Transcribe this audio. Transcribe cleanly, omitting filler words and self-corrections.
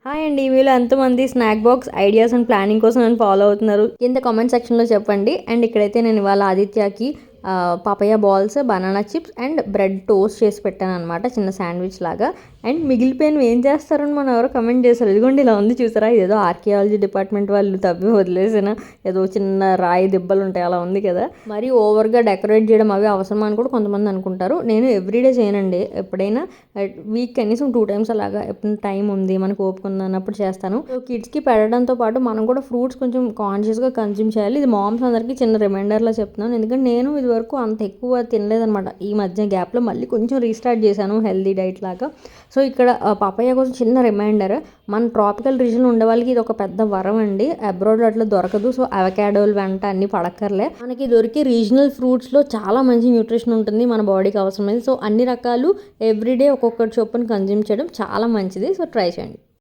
Hi అండి. మీలో ఎంతమంది snack box ideas and planning కోసం నన్ను ఫాలో అవుతున్నారు కింద కామెంట్ సెక్షన్లో చెప్పండి. అండ్ ఇక్కడైతే నేను ఇవాళ ఆదిత్యకి papaya balls, banana chips and bread toast చేసి పెట్టాను అనమాట, చిన్న శాండ్విచ్ లాగా. అండ్ మిగిలిపోయినవి ఏం చేస్తారని మనం ఎవరో కమెంట్ చేశారు. ఇదిగోండి ఇలా ఉంది చూసారా, ఇదేదో ఆర్కియాలజీ డిపార్ట్మెంట్ వాళ్ళు తవ్వి వదిలేసిన ఏదో చిన్న రాయి దిబ్బలు ఉంటాయి అలా ఉంది కదా. మరి ఓవర్గా డెకరేట్ చేయడం అవి అవసరం అని కూడా కొంతమంది అనుకుంటారు. నేను ఎవ్రీడే చేయనండి, ఎప్పుడైనా వీక్ కనీసం 2 times అలాగా ఎప్పుడు టైం ఉంది మనకు ఓపిక ఉంది అన్నప్పుడు చేస్తాను. సో కిడ్స్కి పెట్టడంతో పాటు మనం కూడా ఫ్రూట్స్ కొంచెం కాన్షియస్గా కన్జ్యూమ్ చేయాలి. ఇది మామ్స్ అందరికీ చిన్న రిమైండర్లా చెప్తున్నాను, ఎందుకంటే నేను ఇది వరకు అంత ఎక్కువ తినలేదనమాట. ఈ మధ్య గ్యాప్లో మళ్ళీ కొంచెం రీస్టార్ట్ చేశాను హెల్దీ డైట్ లాగా. సో ఇక్కడ పపాయ కోసం చిన్న రిమైండర్, మన ట్రాపికల్ రీజన్ ఉండే వాళ్ళకి ఇది ఒక పెద్ద వరం అండి. అబ్రాడ్ అట్లా దొరకదు. సో అవకాడోలు వెంట అన్ని పడక్కర్లే, మనకి దొరికే రీజనల్ ఫ్రూట్స్లో చాలా మంచి న్యూట్రిషన్ ఉంటుంది మన బాడీకి అవసరమైంది. సో అన్ని రకాలు ఎవ్రీడే ఒక్కొక్కటి చొప్పున కన్జ్యూమ్ చేయడం చాలా మంచిది. సో ట్రై చేయండి.